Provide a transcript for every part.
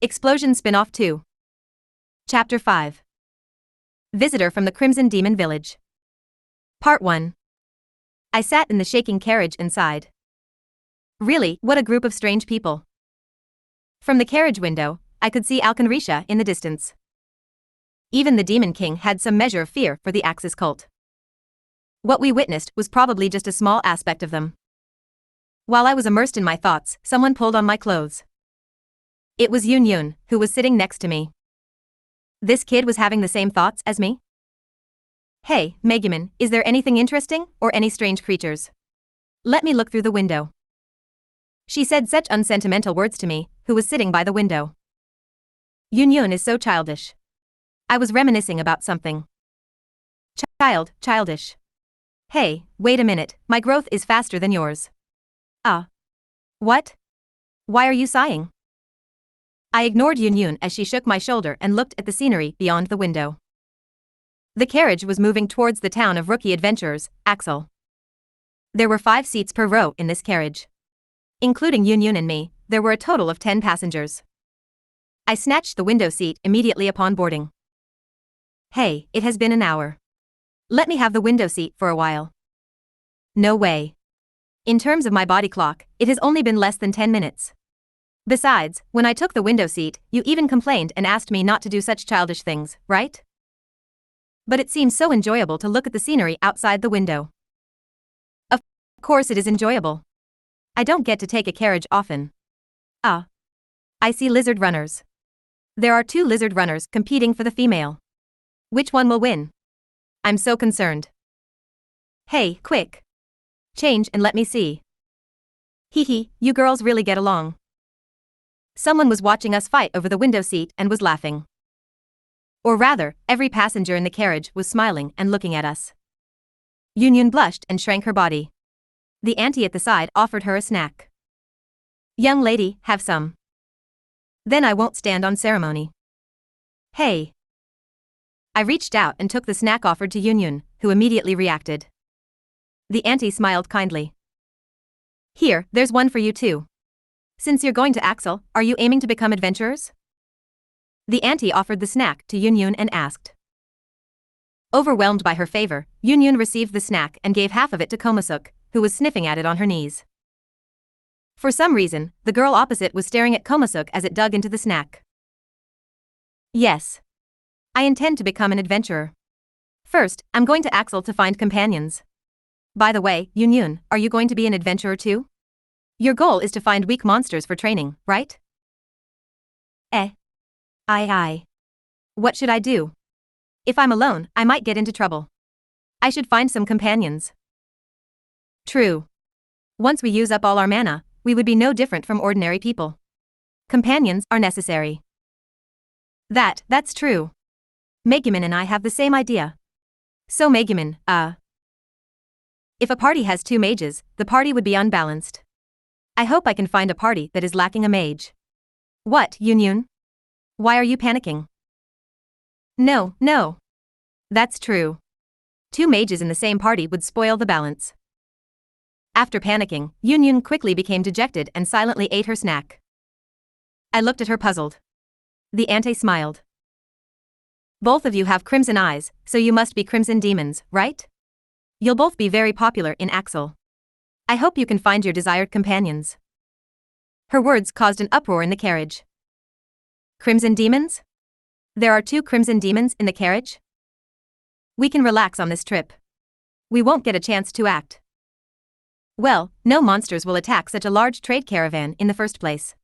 Explosion Spin-off 2. Chapter 5. Visitor from the Crimson Demon Village. Part 1. I sat in the shaking carriage inside. Really, what a group of strange people. From the carriage window, I could see Alkenrisha in the distance. Even the Demon King had some measure of fear for the Axis cult. What we witnessed was probably just a small aspect of them. While I was immersed in my thoughts, someone pulled on my clothes. It was Yunyun, who was sitting next to me. This kid was having the same thoughts as me? Hey, Megumin, is there anything interesting, or any strange creatures? Let me look through the window. She said such unsentimental words to me, who was sitting by the window. Yunyun is so childish. I was reminiscing about something. Childish. Hey, wait a minute, my growth is faster than yours. Ah. What? Why are you sighing? I ignored Yunyun as she shook my shoulder and looked at the scenery beyond the window. The carriage was moving towards the town of rookie adventurers, Axel. There were 5 seats per row in this carriage. Including Yunyun and me, there were a total of 10 passengers. I snatched the window seat immediately upon boarding. Hey, it has been an hour. Let me have the window seat for a while. No way. In terms of my body clock, it has only been less than 10 minutes. Besides, when I took the window seat, you even complained and asked me not to do such childish things, right? But it seems so enjoyable to look at the scenery outside the window. Of course it is enjoyable. I don't get to take a carriage often. Ah. I see lizard runners. There are 2 lizard runners competing for the female. Which one will win? I'm so concerned. Hey, quick. Change and let me see. Hee, you girls really get along. Someone was watching us fight over the window seat and was laughing. Or rather, every passenger in the carriage was smiling and looking at us. Yunyun blushed and shrank her body. The auntie at the side offered her a snack. Young lady, have some. Then I won't stand on ceremony. Hey. I reached out and took the snack offered to Yunyun, who immediately reacted. The auntie smiled kindly. Here, there's one for you too. Since you're going to Axel, are you aiming to become adventurers? The auntie offered the snack to Yunyun and asked. Overwhelmed by her favor, Yunyun received the snack and gave half of it to Konosuba, who was sniffing at it on her knees. For some reason, the girl opposite was staring at Konosuba as it dug into the snack. Yes. I intend to become an adventurer. First, I'm going to Axel to find companions. By the way, Yunyun, are you going to be an adventurer too? Your goal is to find weak monsters for training, right? Aye. What should I do? If I'm alone, I might get into trouble. I should find some companions. True. Once we use up all our mana, we would be no different from ordinary people. Companions are necessary. That's true. Megumin and I have the same idea. So Megumin, if a party has 2 mages, the party would be unbalanced. I hope I can find a party that is lacking a mage. What, Yunyun? Why are you panicking? No. That's true. 2 mages in the same party would spoil the balance. After panicking, Yunyun quickly became dejected and silently ate her snack. I looked at her puzzled. The auntie smiled. Both of you have crimson eyes, so you must be crimson demons, right? You'll both be very popular in Axel. I hope you can find your desired companions. Her words caused an uproar in the carriage. Crimson demons? There are 2 crimson demons in the carriage? We can relax on this trip. We won't get a chance to act. Well, no monsters will attack such a large trade caravan in the first place.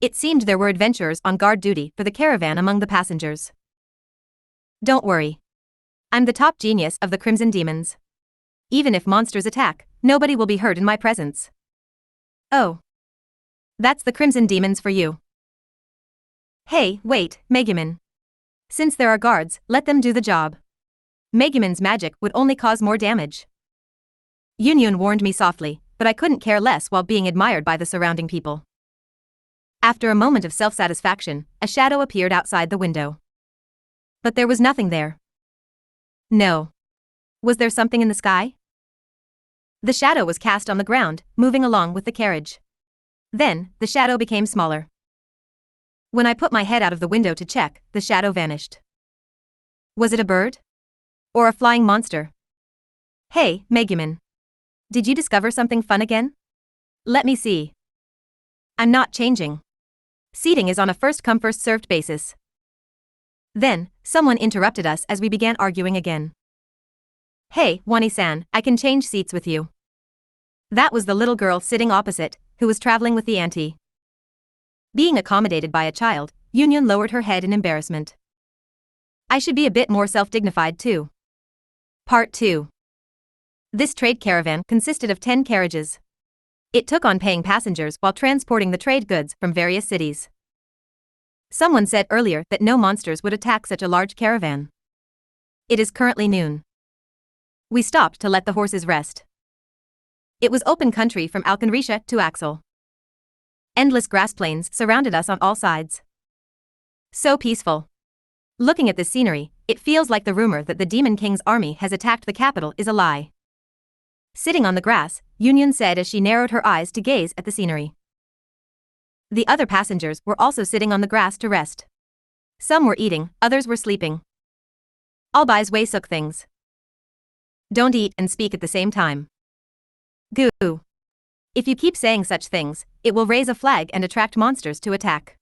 It seemed there were adventurers on guard duty for the caravan among the passengers. Don't worry. I'm the top genius of the crimson demons. Even if monsters attack, nobody will be hurt in my presence. Oh. That's the crimson demons for you. Hey, wait, Megumin. Since there are guards, let them do the job. Megumin's magic would only cause more damage. Yunyun warned me softly, but I couldn't care less while being admired by the surrounding people. After a moment of self-satisfaction, a shadow appeared outside the window. But there was nothing there. No. Was there something in the sky? The shadow was cast on the ground, moving along with the carriage. Then, the shadow became smaller. When I put my head out of the window to check, the shadow vanished. Was it a bird? Or a flying monster? Hey, Megumin. Did you discover something fun again? Let me see. I'm not changing. Seating is on a first-come first-served basis. Then, someone interrupted us as we began arguing again. Hey, Wani-san, I can change seats with you. That was the little girl sitting opposite, who was traveling with the auntie. Being accommodated by a child, Yunyun lowered her head in embarrassment. I should be a bit more self-dignified too. Part 2. This trade caravan consisted of 10 carriages. It took on paying passengers while transporting the trade goods from various cities. Someone said earlier that no monsters would attack such a large caravan. It is currently noon. We stopped to let the horses rest. It was open country from Alcanrisha to Axel. Endless grass plains surrounded us on all sides. So peaceful. Looking at this scenery, it feels like the rumor that the Demon King's army has attacked the capital is a lie. Sitting on the grass, Yunyun said as she narrowed her eyes to gaze at the scenery. The other passengers were also sitting on the grass to rest. Some were eating, others were sleeping. Albay's way sook things. Don't eat and speak at the same time. Goo. If you keep saying such things, it will raise a flag and attract monsters to attack.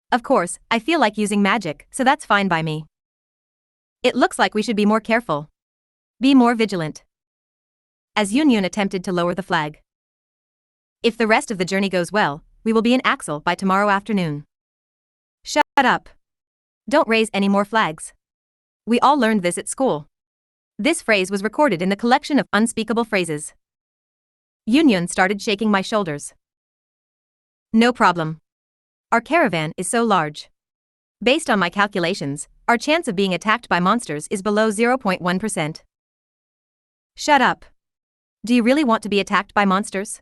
Of course, I feel like using magic, so that's fine by me. It looks like we should be more careful. Be more vigilant. As Yunyun attempted to lower the flag. If the rest of the journey goes well, we will be in Axel by tomorrow afternoon. Shut up. Don't raise any more flags. We all learned this at school. This phrase was recorded in the collection of unspeakable phrases. Yunyun started shaking my shoulders. No problem. Our caravan is so large. Based on my calculations, our chance of being attacked by monsters is below 0.1%. Shut up. Do you really want to be attacked by monsters?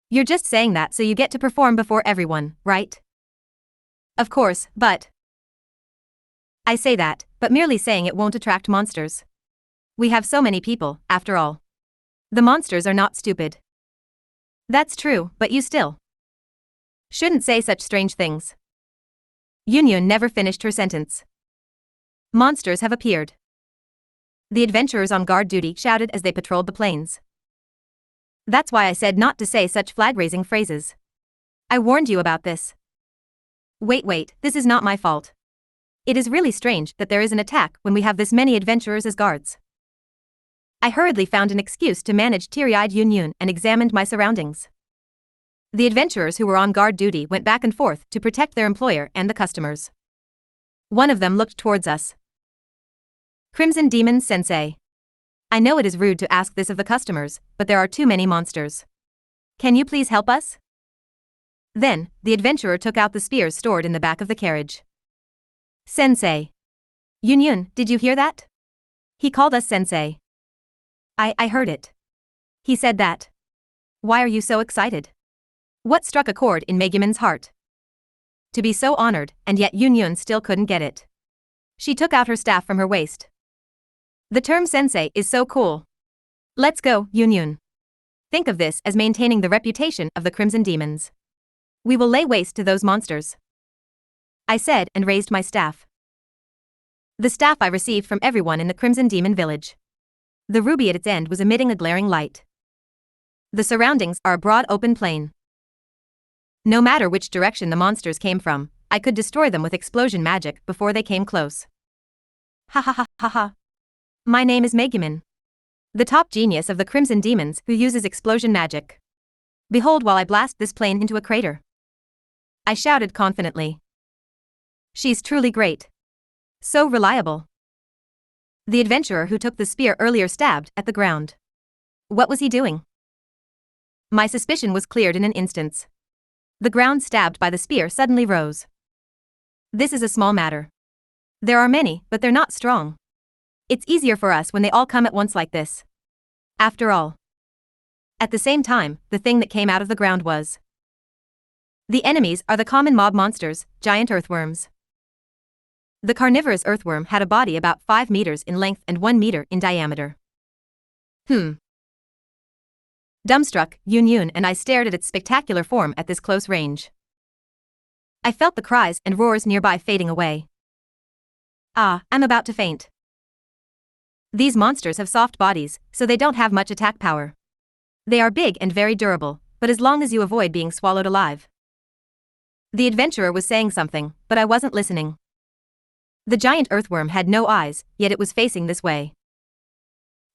You're just saying that so you get to perform before everyone, right? Of course, but... I say that, but merely saying it won't attract monsters. We have so many people, after all. The monsters are not stupid. That's true, but you still shouldn't say such strange things. Yunyun never finished her sentence. Monsters have appeared. The adventurers on guard duty shouted as they patrolled the plains. That's why I said not to say such flag-raising phrases. I warned you about this. Wait, this is not my fault. It is really strange that there is an attack when we have this many adventurers as guards. I hurriedly found an excuse to manage teary-eyed Yunyun and examined my surroundings. The adventurers who were on guard duty went back and forth to protect their employer and the customers. One of them looked towards us. Crimson Demon Sensei. I know it is rude to ask this of the customers, but there are too many monsters. Can you please help us? Then, the adventurer took out the spears stored in the back of the carriage. Sensei. Yunyun, did you hear that? He called us Sensei. I heard it. He said that. Why are you so excited? What struck a chord in Megumin's heart? To be so honored, and yet Yunyun still couldn't get it. She took out her staff from her waist. The term sensei is so cool. Let's go, Yunyun. Think of this as maintaining the reputation of the Crimson Demons. We will lay waste to those monsters. I said and raised my staff. The staff I received from everyone in the Crimson Demon village. The ruby at its end was emitting a glaring light. The surroundings are a broad open plain. No matter which direction the monsters came from, I could destroy them with explosion magic before they came close. Ha ha ha ha ha. My name is Megumin. The top genius of the Crimson Demons who uses explosion magic. Behold while I blast this plane into a crater. I shouted confidently. She's truly great. So reliable. The adventurer who took the spear earlier stabbed at the ground. What was he doing? My suspicion was cleared in an instant. The ground stabbed by the spear suddenly rose. This is a small matter. There are many, but they're not strong. It's easier for us when they all come at once like this. After all. At the same time, the thing that came out of the ground was. The enemies are the common mob monsters, giant earthworms. The carnivorous earthworm had a body about 5 meters in length and 1 meter in diameter. Dumbstruck, Yunyun and I stared at its spectacular form at this close range. I felt the cries and roars nearby fading away. Ah, I'm about to faint. These monsters have soft bodies, so they don't have much attack power. They are big and very durable, but as long as you avoid being swallowed alive. The adventurer was saying something, but I wasn't listening. The giant earthworm had no eyes, yet it was facing this way.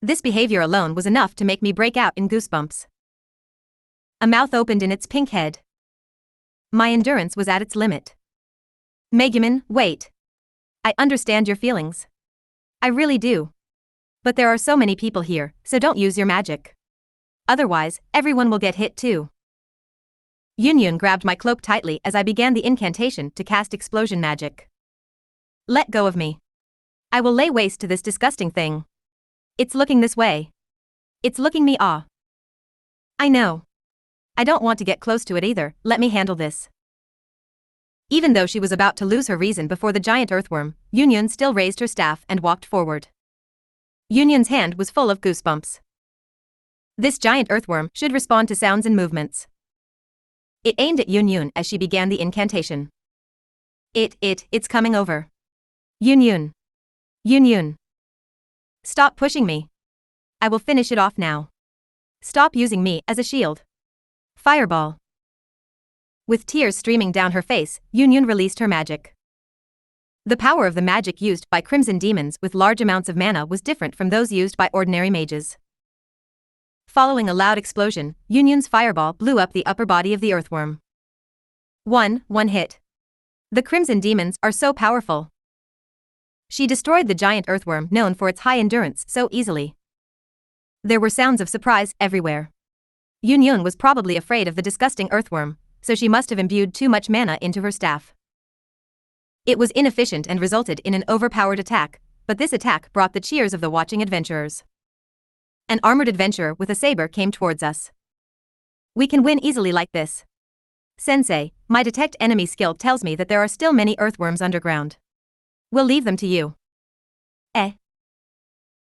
This behavior alone was enough to make me break out in goosebumps. A mouth opened in its pink head. My endurance was at its limit. Megumin, wait. I understand your feelings. I really do. But there are so many people here, so don't use your magic. Otherwise, everyone will get hit too. Yunyun grabbed my cloak tightly as I began the incantation to cast explosion magic. Let go of me. I will lay waste to this disgusting thing. It's looking this way. It's looking me ah. I know. I don't want to get close to it either, let me handle this. Even though she was about to lose her reason before the giant earthworm, Yunyun still raised her staff and walked forward. Yunyun's hand was full of goosebumps. This giant earthworm should respond to sounds and movements. It aimed at Yunyun as she began the incantation. It's coming over. Yunyun. Yunyun. Stop pushing me. I will finish it off now. Stop using me as a shield. Fireball. With tears streaming down her face, Yunyun released her magic. The power of the magic used by crimson demons with large amounts of mana was different from those used by ordinary mages. Following a loud explosion, Yunyun's fireball blew up the upper body of the earthworm. One hit. The crimson demons are so powerful. She destroyed the giant earthworm known for its high endurance so easily. There were sounds of surprise everywhere. Yunyun was probably afraid of the disgusting earthworm, so she must have imbued too much mana into her staff. It was inefficient and resulted in an overpowered attack, but this attack brought the cheers of the watching adventurers. An armored adventurer with a saber came towards us. We can win easily like this. Sensei, my detect enemy skill tells me that there are still many earthworms underground. We'll leave them to you.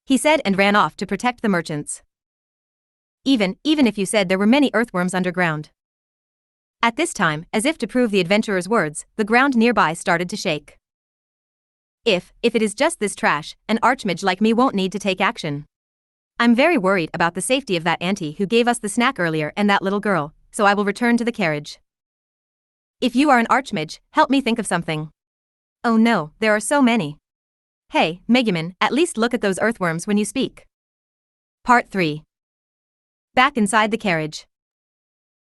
He said and ran off to protect the merchants. Even if you said there were many earthworms underground. At this time, as if to prove the adventurer's words, the ground nearby started to shake. If it is just this trash, an archmage like me won't need to take action. I'm very worried about the safety of that auntie who gave us the snack earlier and that little girl, so I will return to the carriage. If you are an archmage, help me think of something. Oh no, there are so many. Hey, Megumin, at least look at those earthworms when you speak. Part 3. Back inside the carriage.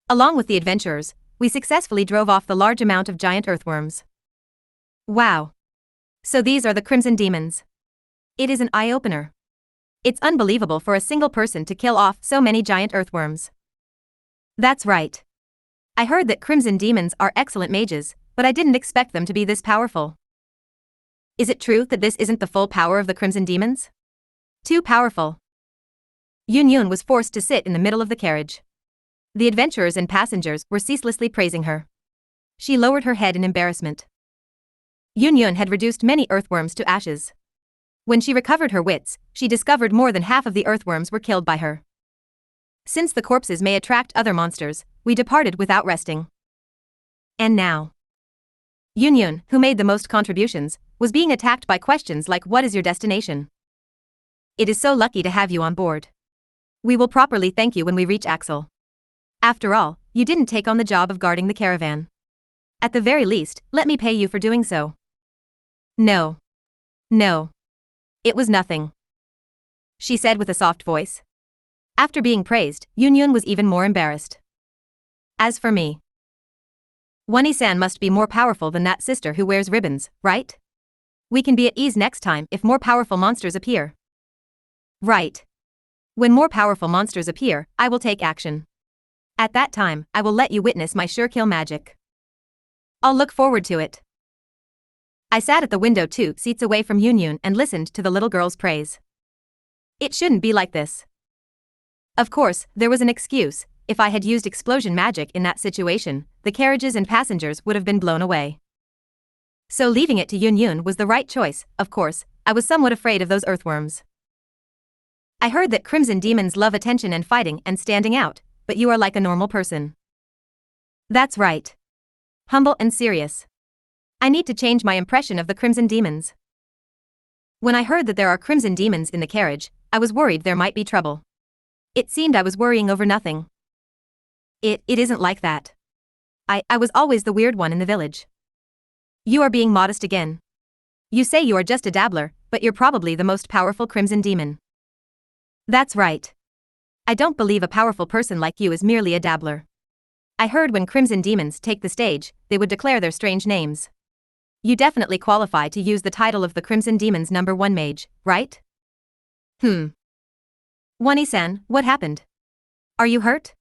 Along with the adventurers, we successfully drove off the large amount of giant earthworms. Wow. So these are the crimson demons. It is an eye-opener. It's unbelievable for a single person to kill off so many giant earthworms. That's right. I heard that crimson demons are excellent mages, but I didn't expect them to be this powerful. Is it true that this isn't the full power of the crimson demons? Too powerful. Yunyun was forced to sit in the middle of the carriage. The adventurers and passengers were ceaselessly praising her. She lowered her head in embarrassment. Yunyun had reduced many earthworms to ashes. When she recovered her wits, she discovered more than half of the earthworms were killed by her. Since the corpses may attract other monsters, we departed without resting. And now, Yunyun, who made the most contributions, was being attacked by questions like what is your destination? It is so lucky to have you on board. We will properly thank you when we reach Axel. After all, you didn't take on the job of guarding the caravan. At the very least, let me pay you for doing so. No. It was nothing. She said with a soft voice. After being praised, Yunyun was even more embarrassed. As for me, Wani-san must be more powerful than that sister who wears ribbons, right? We can be at ease next time if more powerful monsters appear. Right. When more powerful monsters appear, I will take action. At that time, I will let you witness my sure kill magic. I'll look forward to it. I sat at the window 2 seats away from Yunyun and listened to the little girl's praise. It shouldn't be like this. Of course, there was an excuse. If I had used explosion magic in that situation, the carriages and passengers would have been blown away. So leaving it to Yunyun was the right choice. Of course, I was somewhat afraid of those earthworms. I heard that crimson demons love attention and fighting and standing out, but you are like a normal person. That's right. Humble and serious. I need to change my impression of the Crimson Demons. When I heard that there are Crimson Demons in the carriage, I was worried there might be trouble. It seemed I was worrying over nothing. It isn't like that. I was always the weird one in the village. You are being modest again. You say you are just a dabbler, but you're probably the most powerful Crimson Demon. That's right. I don't believe a powerful person like you is merely a dabbler. I heard when Crimson Demons take the stage, they would declare their strange names. You definitely qualify to use the title of the Crimson Demons #1 mage, right? Wani-san, what happened? Are you hurt?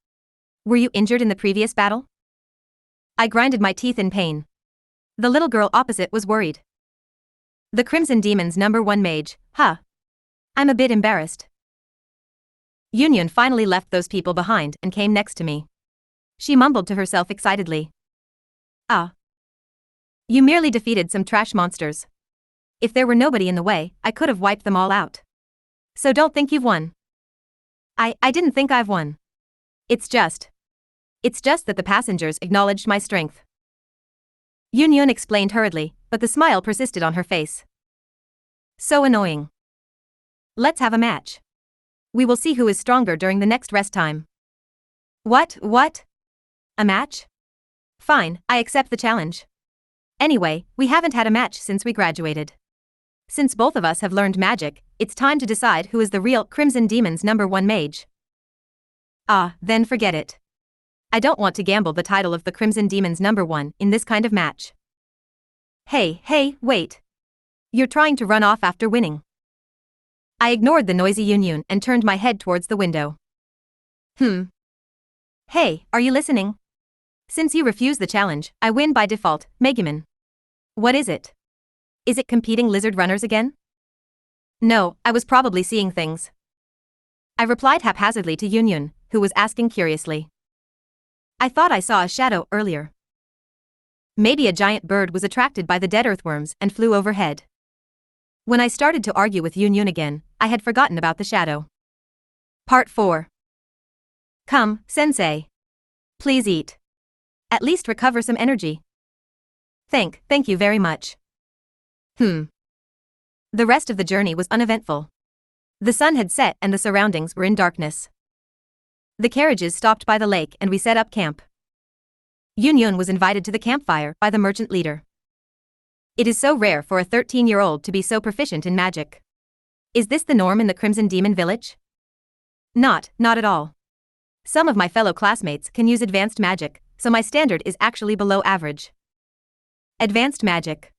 Were you injured in the previous battle? I grinded my teeth in pain. The little girl opposite was worried. The Crimson Demons #1 mage, huh? I'm a bit embarrassed. Yunyun finally left those people behind and came next to me. She mumbled to herself excitedly. Ah. You merely defeated some trash monsters. If there were nobody in the way, I could have wiped them all out. So don't think you've won. I didn't think I've won. It's just that the passengers acknowledged my strength. Yunyun explained hurriedly, but the smile persisted on her face. So annoying. Let's have a match. We will see who is stronger during the next rest time. What? A match? Fine, I accept the challenge. Anyway, we haven't had a match since we graduated. Since both of us have learned magic, it's time to decide who is the real Crimson Demons #1 mage. Then forget it. I don't want to gamble the title of the Crimson Demons #1 in this kind of match. Hey, wait. You're trying to run off after winning. I ignored the noisy Yunyun and turned my head towards the window. Hey, are you listening? Since you refuse the challenge, I win by default, Megumin. What is it? Is it competing lizard runners again? No, I was probably seeing things. I replied haphazardly to Yunyun, who was asking curiously. I thought I saw a shadow earlier. Maybe a giant bird was attracted by the dead earthworms and flew overhead. When I started to argue with Yunyun again, I had forgotten about the shadow. Part 4. Come, sensei. Please eat. At least recover some energy. Thank you very much. The rest of the journey was uneventful. The sun had set and the surroundings were in darkness. The carriages stopped by the lake and we set up camp. Yunyun was invited to the campfire by the merchant leader. It is so rare for a 13-year-old to be so proficient in magic. Is this the norm in the Crimson Demon village? Not at all. Some of my fellow classmates can use advanced magic, so my standard is actually below average. Advanced magic.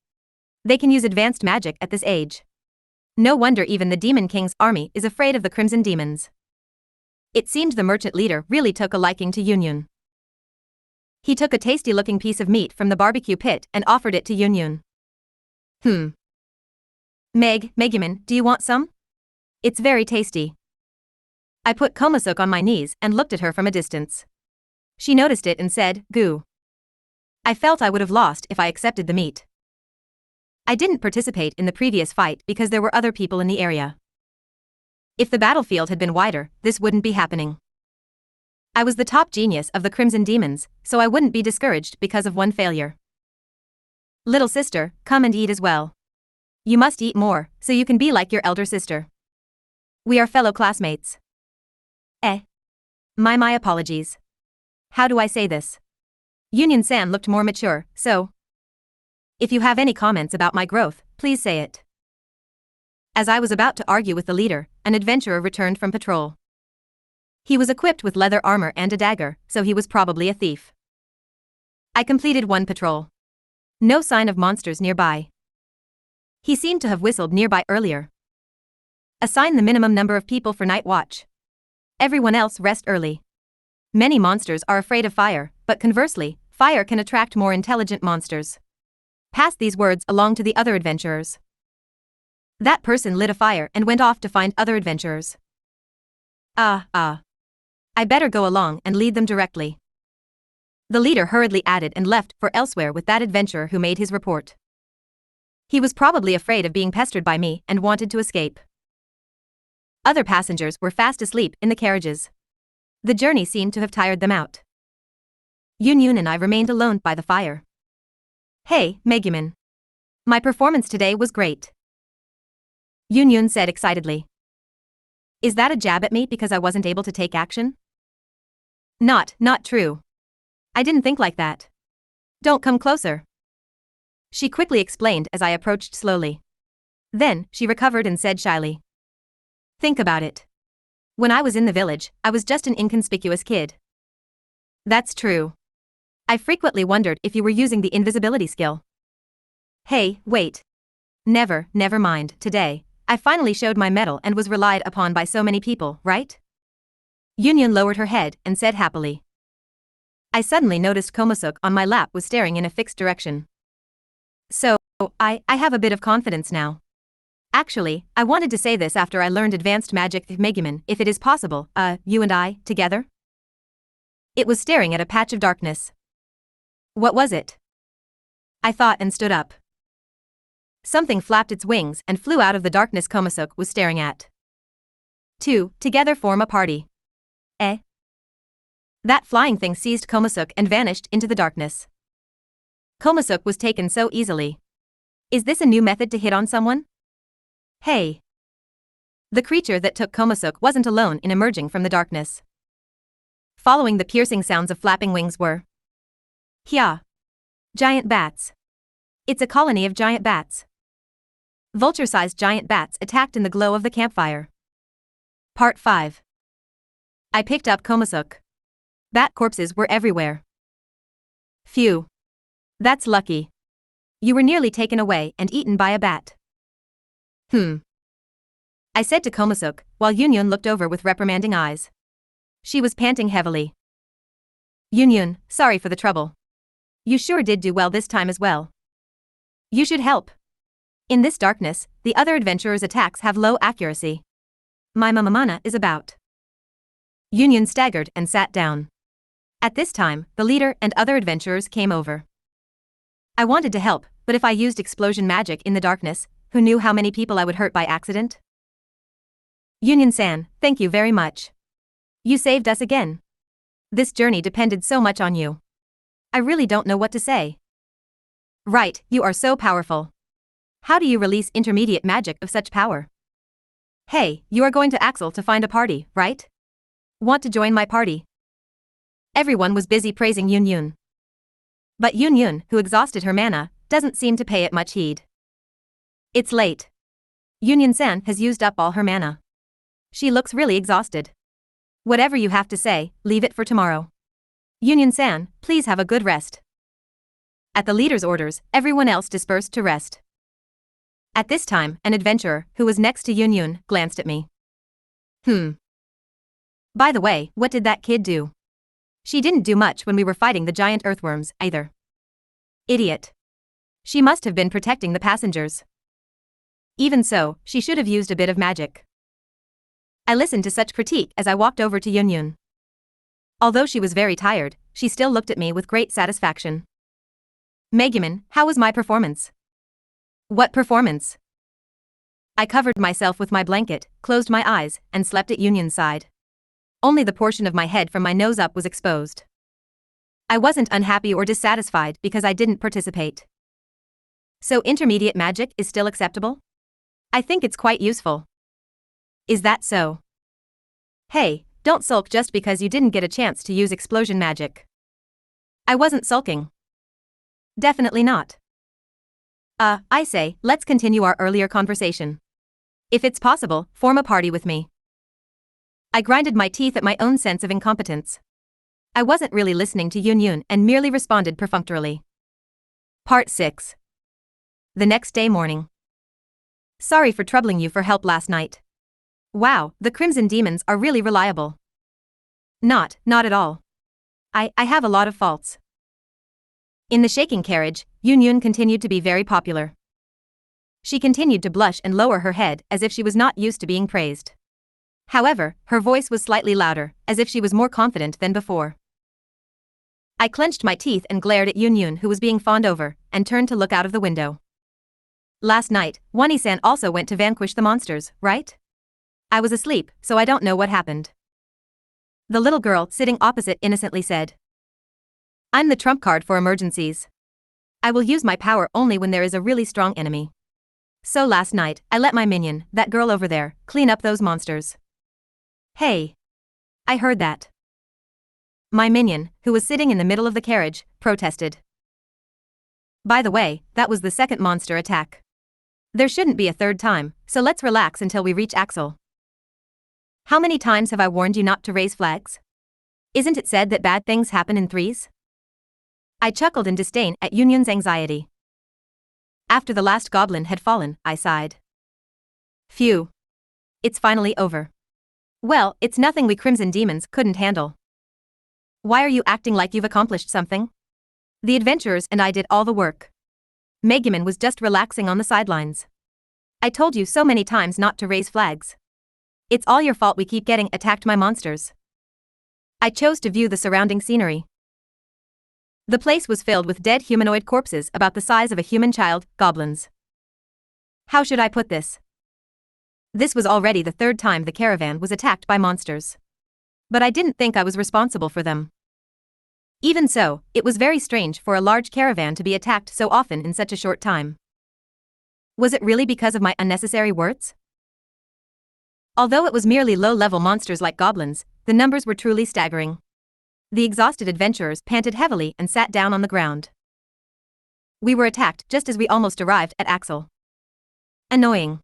They can use advanced magic at this age. No wonder even the Demon King's army is afraid of the Crimson Demons. It seemed the merchant leader really took a liking to Yunyun. He took a tasty-looking piece of meat from the barbecue pit and offered it to Yunyun. Megumin, do you want some? It's very tasty. I put Komasuk on my knees and looked at her from a distance. She noticed it and said, "Goo." I felt I would have lost if I accepted the meat. I didn't participate in the previous fight because there were other people in the area. If the battlefield had been wider, this wouldn't be happening. I was the top genius of the Crimson Demons, so I wouldn't be discouraged because of one failure. Little sister, come and eat as well. You must eat more, so you can be like your elder sister. We are fellow classmates. My apologies. How do I say this? Yunyun-san looked more mature, so. If you have any comments about my growth, please say it. As I was about to argue with the leader, an adventurer returned from patrol. He was equipped with leather armor and a dagger, so he was probably a thief. I completed one patrol. No sign of monsters nearby. He seemed to have whistled nearby earlier. Assign the minimum number of people for night watch. Everyone else rest early. Many monsters are afraid of fire, but conversely, fire can attract more intelligent monsters. Pass these words along to the other adventurers. That person lit a fire and went off to find other adventurers. I better go along and lead them directly. The leader hurriedly added and left for elsewhere with that adventurer who made his report. He was probably afraid of being pestered by me and wanted to escape. Other passengers were fast asleep in the carriages. The journey seemed to have tired them out. Yunyun and I remained alone by the fire. Hey, Megumin. My performance today was great. Yunyun said excitedly. Is that a jab at me because I wasn't able to take action? Not true. I didn't think like that. Don't come closer. She quickly explained as I approached slowly. Then, she recovered and said shyly. Think about it. When I was in the village, I was just an inconspicuous kid. That's true. I frequently wondered if you were using the invisibility skill. Hey, wait. Never mind, today, I finally showed my mettle and was relied upon by so many people, right? Yunyun lowered her head and said happily. I suddenly noticed Konosuba on my lap was staring in a fixed direction. So, I have a bit of confidence now. Actually, I wanted to say this after I learned advanced magic Megumin, if it is possible, you and I, together? It was staring at a patch of darkness. What was it? I thought and stood up. Something flapped its wings and flew out of the darkness Konosuba was staring at. Two, together form a party. Eh? That flying thing seized Konosuba and vanished into the darkness. Konosuba was taken so easily. Is this a new method to hit on someone? Hey. The creature that took Konosuba wasn't alone in emerging from the darkness. Following the piercing sounds of flapping wings were Hya. Giant bats. It's a colony of giant bats. Vulture-sized giant bats attacked in the glow of the campfire. Part 5. I picked up Konosuba. Bat corpses were everywhere. Phew. That's lucky. You were nearly taken away and eaten by a bat. I said to Konosuba, while Yunyun looked over with reprimanding eyes. She was panting heavily. Yunyun, sorry for the trouble. You sure did do well this time as well. You should help. In this darkness, the other adventurers' attacks have low accuracy. My mana is about. Yunyun staggered and sat down. At this time, the leader and other adventurers came over. I wanted to help, but if I used explosion magic in the darkness, who knew how many people I would hurt by accident? Yunyun-san, thank you very much. You saved us again. This journey depended so much on you. I really don't know what to say. Right, you are so powerful. How do you release intermediate magic of such power? Hey, you are going to Axel to find a party, right? Want to join my party? Everyone was busy praising Yunyun. But Yunyun, who exhausted her mana, doesn't seem to pay it much heed. It's late. Yunyun-san has used up all her mana. She looks really exhausted. Whatever you have to say, leave it for tomorrow. Yunyun-san, please have a good rest. At the leader's orders, everyone else dispersed to rest. At this time, an adventurer, who was next to Yunyun, glanced at me. By the way, what did that kid do? She didn't do much when we were fighting the giant earthworms, either. Idiot. She must have been protecting the passengers. Even so, she should have used a bit of magic. I listened to such critique as I walked over to Yunyun. Although she was very tired, she still looked at me with great satisfaction. Megumin, how was my performance? What performance? I covered myself with my blanket, closed my eyes, and slept at Yunyun's side. Only the portion of my head from my nose up was exposed. I wasn't unhappy or dissatisfied because I didn't participate. So intermediate magic is still acceptable? I think it's quite useful. Is that so? Hey, don't sulk just because you didn't get a chance to use explosion magic. I wasn't sulking. Definitely not. I say, let's continue our earlier conversation. If it's possible, form a party with me. I grinded my teeth at my own sense of incompetence. I wasn't really listening to Yunyun and merely responded perfunctorily. Part 6. The next day morning. Sorry for troubling you for help last night. Wow, the Crimson Demons are really reliable. Not at all. I have a lot of faults. In the shaking carriage, Yunyun continued to be very popular. She continued to blush and lower her head as if she was not used to being praised. However, her voice was slightly louder, as if she was more confident than before. I clenched my teeth and glared at Yunyun, who was being fawned over, and turned to look out of the window. Last night, Wani-san also went to vanquish the monsters, right? I was asleep, so I don't know what happened. The little girl sitting opposite innocently said. I'm the trump card for emergencies. I will use my power only when there is a really strong enemy. So last night, I let my minion, that girl over there, clean up those monsters. Hey. I heard that. My minion, who was sitting in the middle of the carriage, protested. By the way, that was the second monster attack. There shouldn't be a third time, so let's relax until we reach Axel. How many times have I warned you not to raise flags? Isn't it said that bad things happen in threes? I chuckled in disdain at Yunyun's anxiety. After the last goblin had fallen, I sighed. Phew. It's finally over. Well, it's nothing we Crimson Demons couldn't handle. Why are you acting like you've accomplished something? The adventurers and I did all the work. Megumin was just relaxing on the sidelines. I told you so many times not to raise flags. It's all your fault we keep getting attacked by monsters. I chose to view the surrounding scenery. The place was filled with dead humanoid corpses about the size of a human child, goblins. How should I put this? This was already the third time the caravan was attacked by monsters. But I didn't think I was responsible for them. Even so, it was very strange for a large caravan to be attacked so often in such a short time. Was it really because of my unnecessary words? Although it was merely low-level monsters like goblins, the numbers were truly staggering. The exhausted adventurers panted heavily and sat down on the ground. We were attacked just as we almost arrived at Axel. Annoying.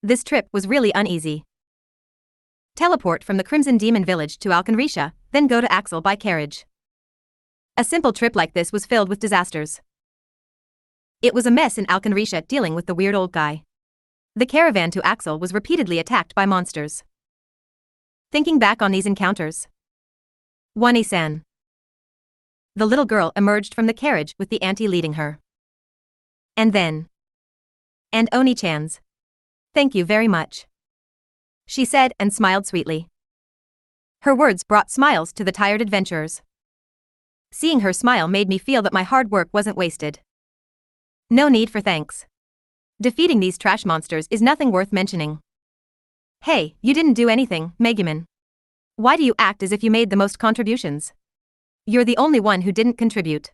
This trip was really uneasy. Teleport from the Crimson Demon Village to Alkenrisha, then go to Axel by carriage. A simple trip like this was filled with disasters. It was a mess in Alkenrisha dealing with the weird old guy. The caravan to Axel was repeatedly attacked by monsters. Thinking back on these encounters. Wani-san. The little girl emerged from the carriage with the auntie leading her. And then. And Oni-chan's. Thank you very much. She said and smiled sweetly. Her words brought smiles to the tired adventurers. Seeing her smile made me feel that my hard work wasn't wasted. No need for thanks. Defeating these trash monsters is nothing worth mentioning. Hey, you didn't do anything, Megumin. Why do you act as if you made the most contributions? You're the only one who didn't contribute.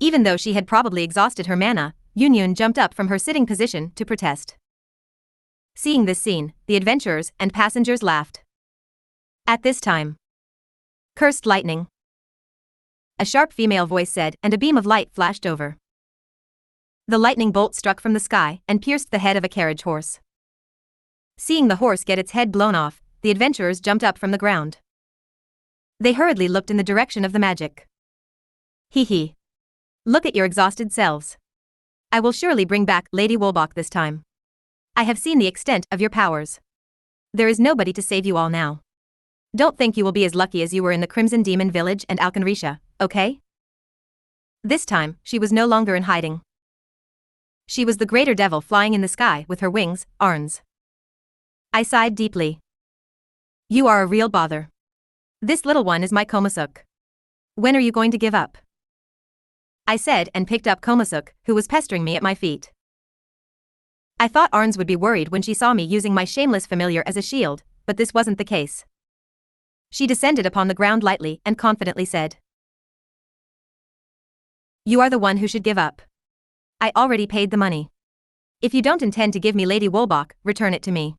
Even though she had probably exhausted her mana, Yunyun jumped up from her sitting position to protest. Seeing this scene, the adventurers and passengers laughed. At this time. Cursed lightning. A sharp female voice said, and a beam of light flashed over. The lightning bolt struck from the sky and pierced the head of a carriage horse. Seeing the horse get its head blown off, the adventurers jumped up from the ground. They hurriedly looked in the direction of the magic. Hee hee. Look at your exhausted selves. I will surely bring back Lady Wolbach this time. I have seen the extent of your powers. There is nobody to save you all now. Don't think you will be as lucky as you were in the Crimson Demon Village and Alkenrisha, okay? This time, she was no longer in hiding. She was the greater devil flying in the sky with her wings, arms. I sighed deeply. You are a real bother. This little one is my Komasuk. When are you going to give up? I said and picked up Komasuk, who was pestering me at my feet. I thought Arns would be worried when she saw me using my shameless familiar as a shield, but this wasn't the case. She descended upon the ground lightly and confidently said. You are the one who should give up. I already paid the money. If you don't intend to give me Lady Wolbach, return it to me.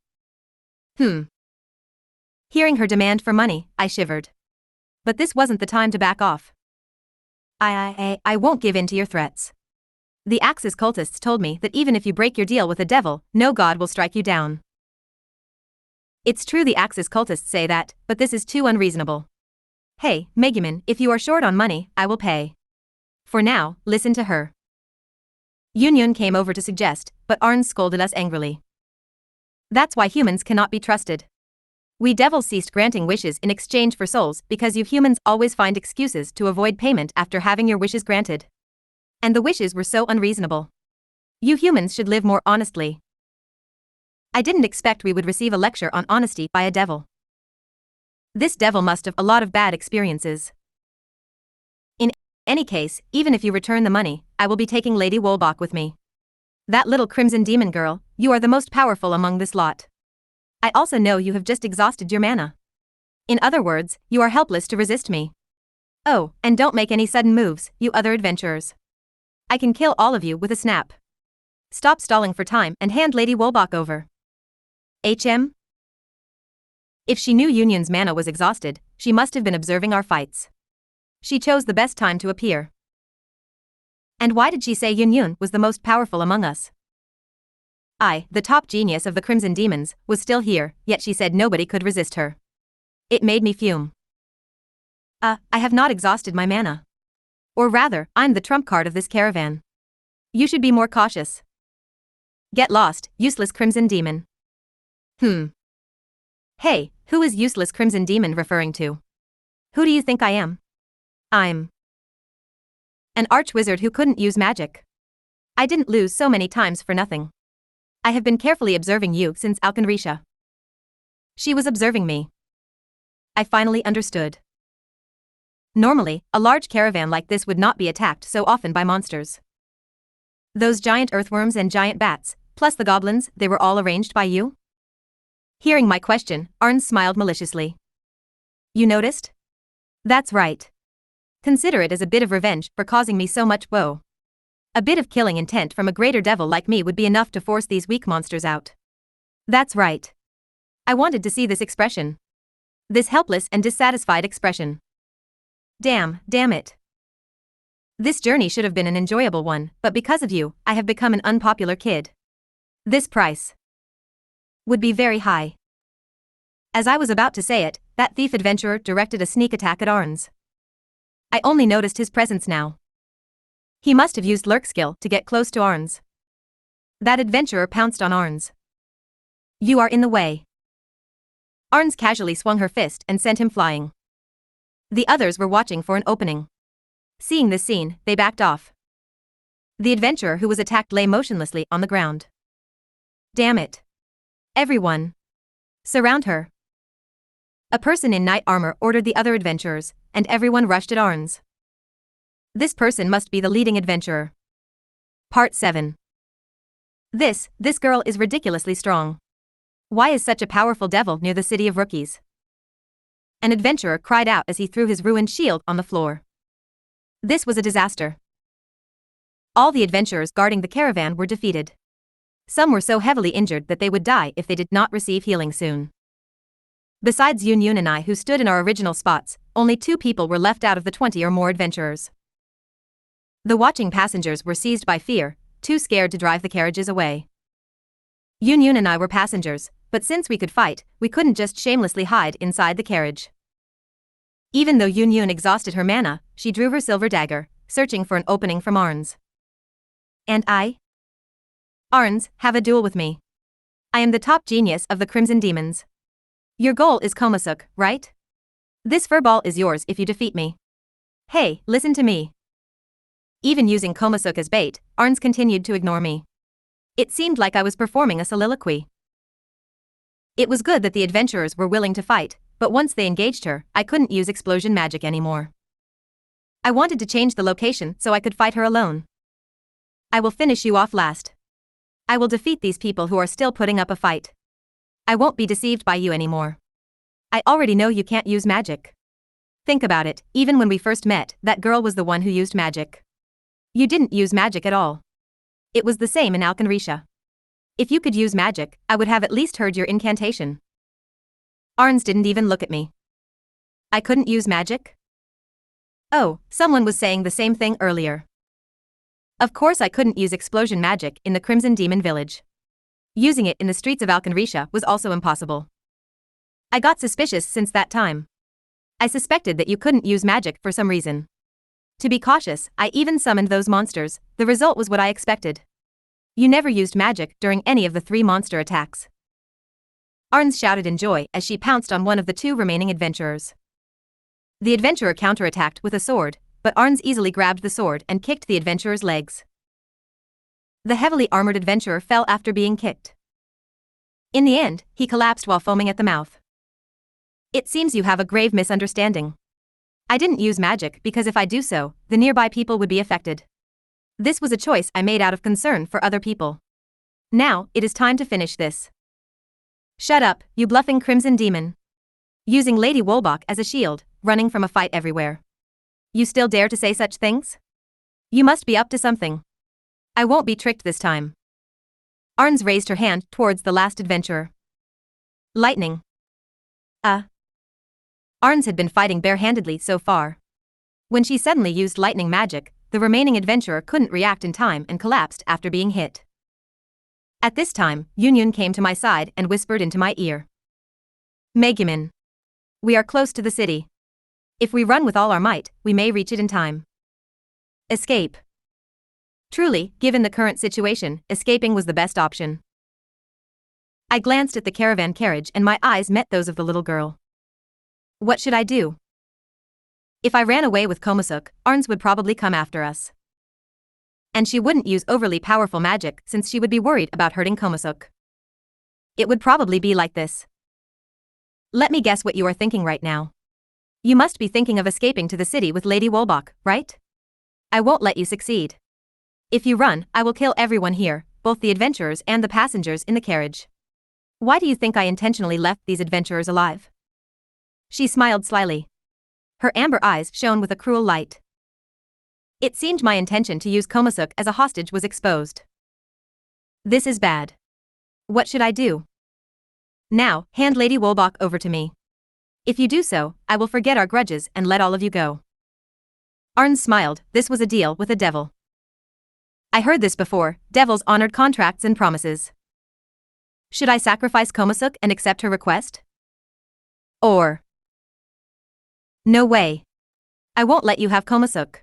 Hearing her demand for money, I shivered. But this wasn't the time to back off. I won't give in to your threats. The Axis cultists told me that even if you break your deal with the devil, no god will strike you down. It's true the Axis cultists say that, but this is too unreasonable. Hey, Megumin, if you are short on money, I will pay. For now, listen to her. Yunyun came over to suggest, but Arns scolded us angrily. That's why humans cannot be trusted. We devils ceased granting wishes in exchange for souls because you humans always find excuses to avoid payment after having your wishes granted. And the wishes were so unreasonable. You humans should live more honestly. I didn't expect we would receive a lecture on honesty by a devil. This devil must have a lot of bad experiences. In any case, even if you return the money, I will be taking Lady Wolbach with me. That little Crimson Demon girl, you are the most powerful among this lot. I also know you have just exhausted your mana. In other words, you are helpless to resist me. Oh, and don't make any sudden moves, you other adventurers. I can kill all of you with a snap. Stop stalling for time and hand Lady Wolbach over. HM? If she knew Yunyun's mana was exhausted, she must have been observing our fights. She chose the best time to appear. And why did she say Yunyun was the most powerful among us? I, the top genius of the Crimson Demons, was still here, yet she said nobody could resist her. It made me fume. I have not exhausted my mana. Or rather, I'm the trump card of this caravan. You should be more cautious. Get lost, useless Crimson Demon. Hey, who is useless Crimson Demon referring to? Who do you think I am? I'm an archwizard who couldn't use magic. I didn't lose so many times for nothing. I have been carefully observing you since Alkenrisha. She was observing me. I finally understood. Normally, a large caravan like this would not be attacked so often by monsters. Those giant earthworms and giant bats, plus the goblins, they were all arranged by you? Hearing my question, Arns smiled maliciously. You noticed? That's right. Consider it as a bit of revenge for causing me so much woe. A bit of killing intent from a greater devil like me would be enough to force these weak monsters out. That's right. I wanted to see this expression. This helpless and dissatisfied expression. Damn it. This journey should have been an enjoyable one, but because of you, I have become an unpopular kid. This price would be very high. As I was about to say it, that thief adventurer directed a sneak attack at Arns. I only noticed his presence now. He must have used lurk skill to get close to Arns. That adventurer pounced on Arns. You are in the way. Arns casually swung her fist and sent him flying. The others were watching for an opening. Seeing this scene, they backed off. The adventurer who was attacked lay motionlessly on the ground. Damn it. Everyone. Surround her. A person in knight armor ordered the other adventurers, and everyone rushed at Arns. This person must be the leading adventurer. Part 7. This girl is ridiculously strong. Why is such a powerful devil near the city of rookies? An adventurer cried out as he threw his ruined shield on the floor. This was a disaster. All the adventurers guarding the caravan were defeated. Some were so heavily injured that they would die if they did not receive healing soon. Besides Yunyun and I who stood in our original spots, only 2 people were left out of the 20 or more adventurers. The watching passengers were seized by fear, too scared to drive the carriages away. Yunyun and I were passengers, but since we could fight, we couldn't just shamelessly hide inside the carriage. Even though Yunyun exhausted her mana, she drew her silver dagger, searching for an opening from Arns. And I? Arns, have a duel with me. I am the top genius of the Crimson Demons. Your goal is Konosuba, right? This furball is yours if you defeat me. Hey, listen to me. Even using Konosuba as bait, Arns continued to ignore me. It seemed like I was performing a soliloquy. It was good that the adventurers were willing to fight, but once they engaged her, I couldn't use explosion magic anymore. I wanted to change the location so I could fight her alone. I will finish you off last. I will defeat these people who are still putting up a fight. I won't be deceived by you anymore. I already know you can't use magic. Think about it, even when we first met, that girl was the one who used magic. You didn't use magic at all. It was the same in Alkenrisha. If you could use magic, I would have at least heard your incantation. Arns didn't even look at me. I couldn't use magic? Oh, someone was saying the same thing earlier. Of course I couldn't use explosion magic in the Crimson Demon Village. Using it in the streets of Alkenrisha was also impossible. I got suspicious since that time. I suspected that you couldn't use magic for some reason. To be cautious, I even summoned those monsters. The result was what I expected. You never used magic during any of the 3 monster attacks. Arns shouted in joy as she pounced on one of the 2 remaining adventurers. The adventurer counterattacked with a sword, but Arns easily grabbed the sword and kicked the adventurer's legs. The heavily armored adventurer fell after being kicked. In the end, he collapsed while foaming at the mouth. It seems you have a grave misunderstanding. I didn't use magic because if I do so, the nearby people would be affected. This was a choice I made out of concern for other people. Now, it is time to finish this. Shut up, you bluffing Crimson Demon. Using Lady Wolbach as a shield, running from a fight everywhere. You still dare to say such things? You must be up to something. I won't be tricked this time. Arns raised her hand towards the last adventurer. Lightning. Arns had been fighting barehandedly so far. When she suddenly used lightning magic, the remaining adventurer couldn't react in time and collapsed after being hit. At this time, Yunyun came to my side and whispered into my ear. Megumin. We are close to the city. If we run with all our might, we may reach it in time. Escape. Truly, given the current situation, escaping was the best option. I glanced at the caravan carriage and my eyes met those of the little girl. What should I do? If I ran away with Konosuba, Arns would probably come after us. And she wouldn't use overly powerful magic since she would be worried about hurting Konosuba. It would probably be like this. Let me guess what you are thinking right now. You must be thinking of escaping to the city with Lady Wolbach, right? I won't let you succeed. If you run, I will kill everyone here, both the adventurers and the passengers in the carriage. Why do you think I intentionally left these adventurers alive? She smiled slyly. Her amber eyes shone with a cruel light. It seemed my intention to use Konosuba as a hostage was exposed. This is bad. What should I do? Now, hand Lady Wolbach over to me. If you do so, I will forget our grudges and let all of you go. Arns smiled, this was a deal with a devil. I heard this before, devils honored contracts and promises. Should I sacrifice Konosuba and accept her request? Or... No way. I won't let you have Konosuba.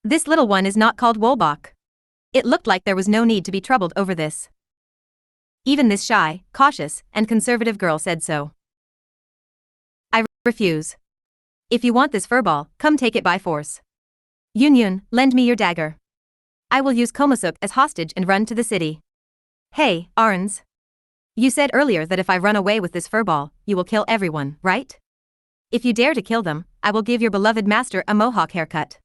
This little one is not called Wolbach. It looked like there was no need to be troubled over this. Even this shy, cautious, and conservative girl said so. I refuse. If you want this furball, come take it by force. Yunyun, lend me your dagger. I will use Konosuba as hostage and run to the city. Hey, Arns. You said earlier that if I run away with this furball, you will kill everyone, right? If you dare to kill them, I will give your beloved master a mohawk haircut.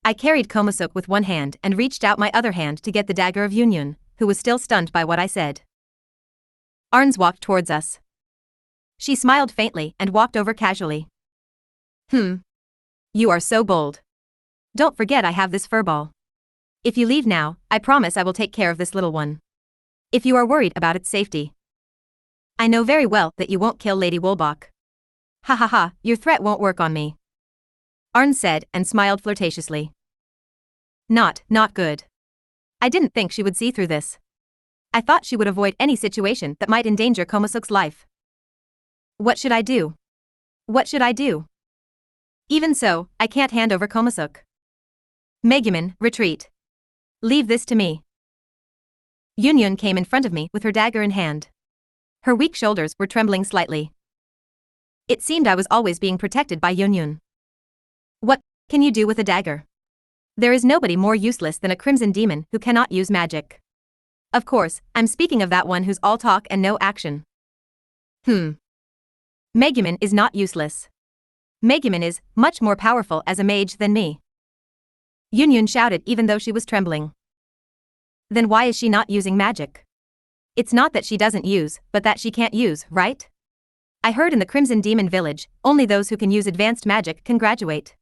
I carried Konosuba with one hand and reached out my other hand to get the dagger of Yunyun, who was still stunned by what I said. Arns walked towards us. She smiled faintly and walked over casually. You are so bold. Don't forget I have this furball. If you leave now, I promise I will take care of this little one. If you are worried about its safety. I know very well that you won't kill Lady Wolbach. Ha ha ha, your threat won't work on me. Arns said and smiled flirtatiously. Not good. I didn't think she would see through this. I thought she would avoid any situation that might endanger Konosuba's life. What should I do? What should I do? Even so, I can't hand over Konosuba. Megumin, retreat. Leave this to me. Yunyun came in front of me with her dagger in hand. Her weak shoulders were trembling slightly. It seemed I was always being protected by Yunyun. What can you do with a dagger? There is nobody more useless than a crimson demon who cannot use magic. Of course, I'm speaking of that one who's all talk and no action. Megumin is not useless. Megumin is much more powerful as a mage than me. Yunyun shouted even though she was trembling. Then why is she not using magic? It's not that she doesn't use, but that she can't use, right? I heard in the Crimson Demon Village, only those who can use advanced magic can graduate.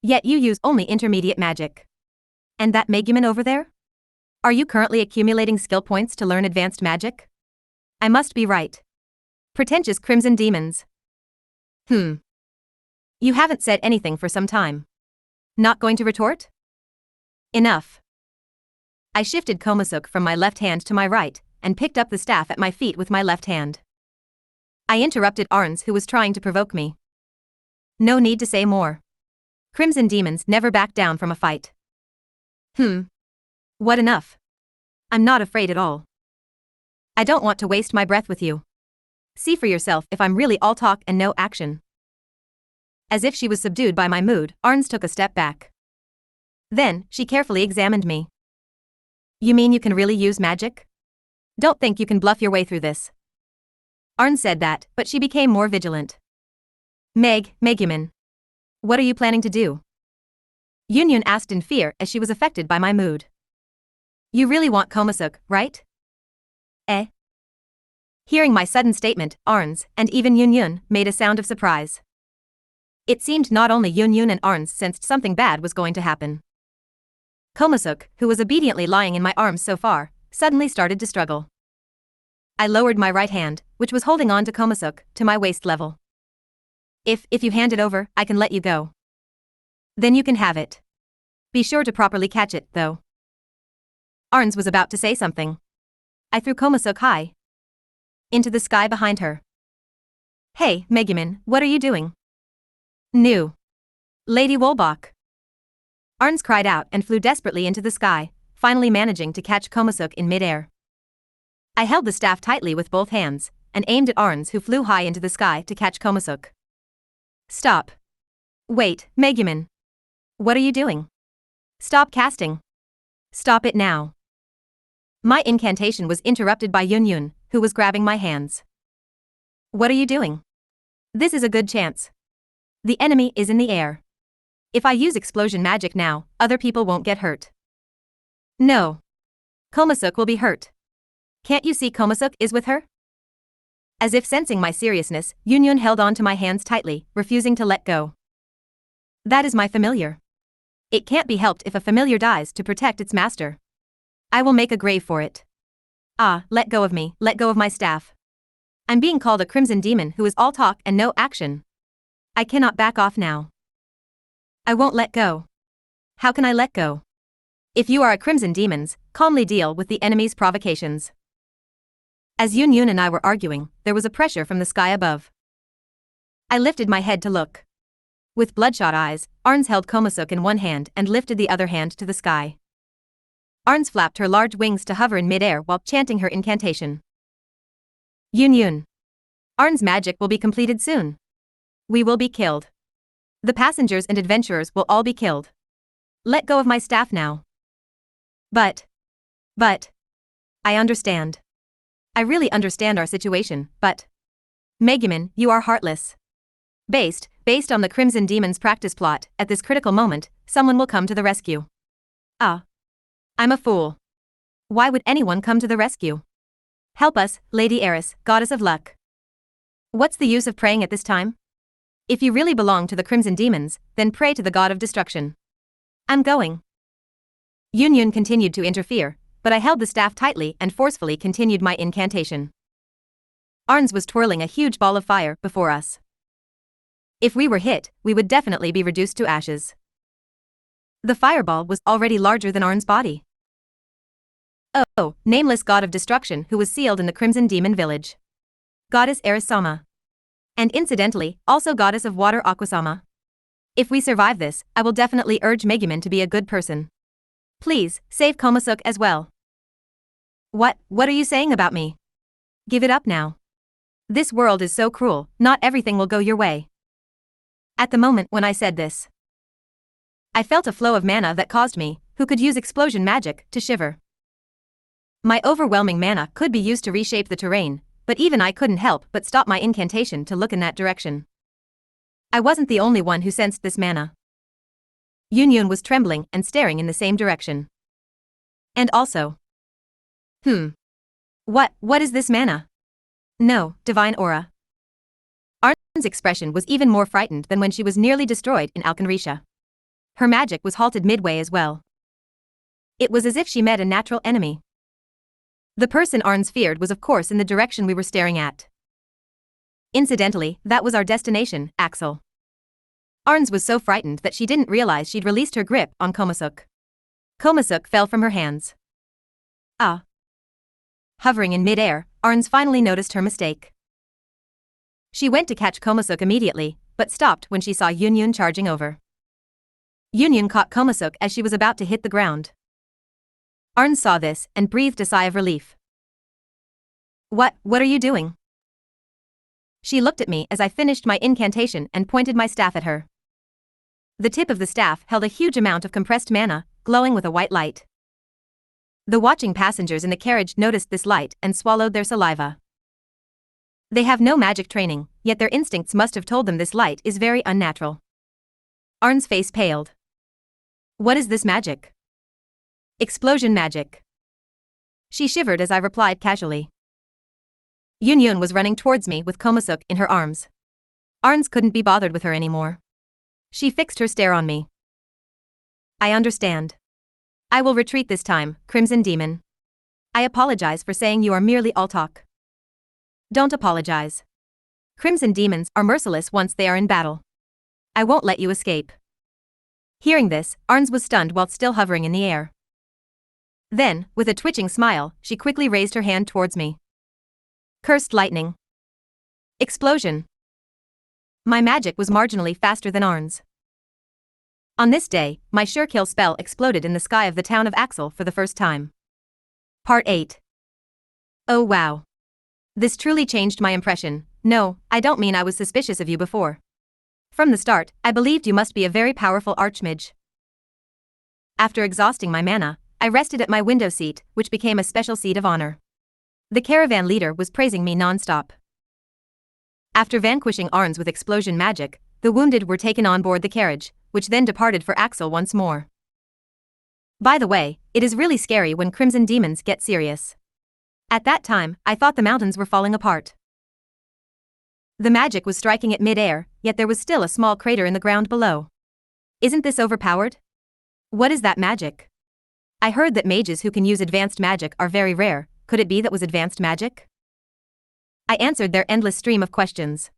Yet you use only intermediate magic. And that Megumin over there? Are you currently accumulating skill points to learn advanced magic? I must be right. Pretentious Crimson Demons. You haven't said anything for some time. Not going to retort? Enough. I shifted Konosuba from my left hand to my right, and picked up the staff at my feet with my left hand. I interrupted Arns who was trying to provoke me. No need to say more. Crimson demons never back down from a fight. What enough? I'm not afraid at all. I don't want to waste my breath with you. See for yourself if I'm really all talk and no action. As if she was subdued by my mood, Arns took a step back. Then, she carefully examined me. You mean you can really use magic? Don't think you can bluff your way through this. Arns said that, but she became more vigilant. Megumin. What are you planning to do? Yunyun asked in fear as she was affected by my mood. You really want Konosuba, right? Hearing my sudden statement, Arns, and even Yunyun, made a sound of surprise. It seemed not only Yunyun and Arns sensed something bad was going to happen. Konosuba, who was obediently lying in my arms so far, suddenly started to struggle. I lowered my right hand, which was holding on to Konosuba, to my waist level. If you hand it over, I can let you go. Then you can have it. Be sure to properly catch it, though. Arns was about to say something. I threw Konosuba high into the sky behind her. Hey, Megumin, what are you doing? New Lady Wolbach. Arns cried out and flew desperately into the sky, finally managing to catch Konosuba in midair. I held the staff tightly with both hands, and aimed at Arns, who flew high into the sky to catch Konosuba. Stop. Wait, Megumin. What are you doing? Stop casting. Stop it now. My incantation was interrupted by Yunyun, who was grabbing my hands. What are you doing? This is a good chance. The enemy is in the air. If I use explosion magic now, other people won't get hurt. No. Konosuba will be hurt. Can't you see Konosuba is with her? As if sensing my seriousness, Yunyun held on to my hands tightly, refusing to let go. That is my familiar. It can't be helped if a familiar dies to protect its master. I will make a grave for it. Ah, let go of me, let go of my staff. I'm being called a crimson demon who is all talk and no action. I cannot back off now. I won't let go. How can I let go? If you are a crimson demons, calmly deal with the enemy's provocations. As Yunyun and I were arguing, there was a pressure from the sky above. I lifted my head to look. With bloodshot eyes, Arns held Konosuba in one hand and lifted the other hand to the sky. Arns flapped her large wings to hover in midair while chanting her incantation. Yunyun. Arns' magic will be completed soon. We will be killed. The passengers and adventurers will all be killed. Let go of my staff now. But. I understand. I really understand our situation, but. Megumin, you are heartless. Based on the Crimson Demon's practice plot, at this critical moment, someone will come to the rescue. Ah. I'm a fool. Why would anyone come to the rescue? Help us, Lady Eris, goddess of luck. What's the use of praying at this time? If you really belong to the Crimson Demons, then pray to the god of destruction. I'm going. Yunyun continued to interfere, but I held the staff tightly and forcefully continued my incantation. Arns was twirling a huge ball of fire before us. If we were hit, we would definitely be reduced to ashes. The fireball was already larger than Arns' body. Oh, nameless god of destruction who was sealed in the Crimson Demon village. Goddess Erisama. And incidentally, also goddess of water Aquasama. If we survive this, I will definitely urge Megumin to be a good person. Please, save Konosuba as well. What are you saying about me? Give it up now. This world is so cruel, not everything will go your way. At the moment when I said this, I felt a flow of mana that caused me, who could use explosion magic, to shiver. My overwhelming mana could be used to reshape the terrain, but even I couldn't help but stop my incantation to look in that direction. I wasn't the only one who sensed this mana. Yunyun was trembling and staring in the same direction. And also. What is this mana? No, divine aura. Arn's expression was even more frightened than when she was nearly destroyed in Alkenrisha. Her magic was halted midway as well. It was as if she met a natural enemy. The person Arns feared was of course in the direction we were staring at. Incidentally, that was our destination, Axel. Arns was so frightened that she didn't realize she'd released her grip on Konosuba. Konosuba fell from her hands. Ah. Hovering in midair, Arns finally noticed her mistake. She went to catch Konosuba immediately, but stopped when she saw Yunyun charging over. Yunyun caught Konosuba as she was about to hit the ground. Arns saw this and breathed a sigh of relief. What are you doing? She looked at me as I finished my incantation and pointed my staff at her. The tip of the staff held a huge amount of compressed mana, glowing with a white light. The watching passengers in the carriage noticed this light and swallowed their saliva. They have no magic training, yet their instincts must have told them this light is very unnatural. Arn's face paled. What is this magic? Explosion magic. She shivered as I replied casually. Yunyun was running towards me with Konosuba in her arms. Arns couldn't be bothered with her anymore. She fixed her stare on me. I understand. I will retreat this time, Crimson Demon. I apologize for saying you are merely all talk. Don't apologize. Crimson Demons are merciless once they are in battle. I won't let you escape. Hearing this, Arns was stunned while still hovering in the air. Then, with a twitching smile, she quickly raised her hand towards me. Cursed lightning. Explosion. My magic was marginally faster than Arns. On this day, my sure kill spell exploded in the sky of the town of Axel for the first time. Part 8. Oh wow. This truly changed my impression. No, I don't mean I was suspicious of you before. From the start, I believed you must be a very powerful archmage. After exhausting my mana, I rested at my window seat, which became a special seat of honor. The caravan leader was praising me non-stop. After vanquishing Arns with explosion magic, the wounded were taken on board the carriage, which then departed for Axel once more. By the way, it is really scary when Crimson Demons get serious. At that time, I thought the mountains were falling apart. The magic was striking at mid-air, yet there was still a small crater in the ground below. Isn't this overpowered? What is that magic? I heard that mages who can use advanced magic are very rare. Could it be that was advanced magic? I answered their endless stream of questions.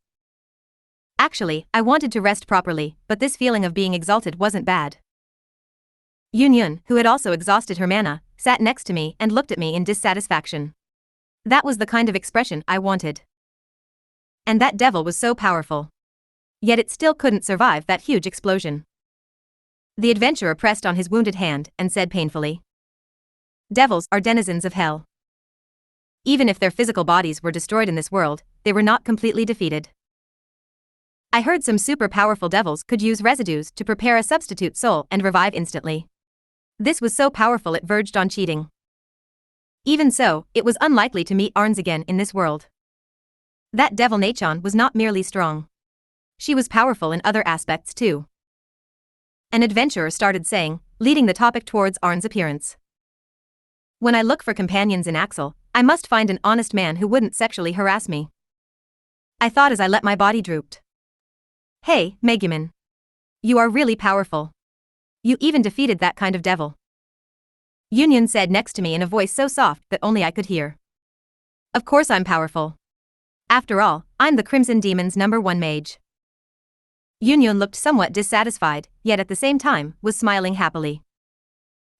Actually, I wanted to rest properly, but this feeling of being exalted wasn't bad. Yunyun, who had also exhausted her mana, sat next to me and looked at me in dissatisfaction. That was the kind of expression I wanted. And that devil was so powerful. Yet it still couldn't survive that huge explosion. The adventurer pressed on his wounded hand and said painfully, devils are denizens of hell. Even if their physical bodies were destroyed in this world, they were not completely defeated. I heard some super powerful devils could use residues to prepare a substitute soul and revive instantly. This was so powerful it verged on cheating. Even so, it was unlikely to meet Arns again in this world. That devil Nachon was not merely strong. She was powerful in other aspects too. An adventurer started saying, leading the topic towards Arns' appearance. When I look for companions in Axel, I must find an honest man who wouldn't sexually harass me. I thought as I let my body drooped. Hey, Megumin. You are really powerful. You even defeated that kind of devil. Yunyun said next to me in a voice so soft that only I could hear. Of course I'm powerful. After all, I'm the Crimson Demon's #1 mage. Yunyun looked somewhat dissatisfied, yet at the same time, was smiling happily.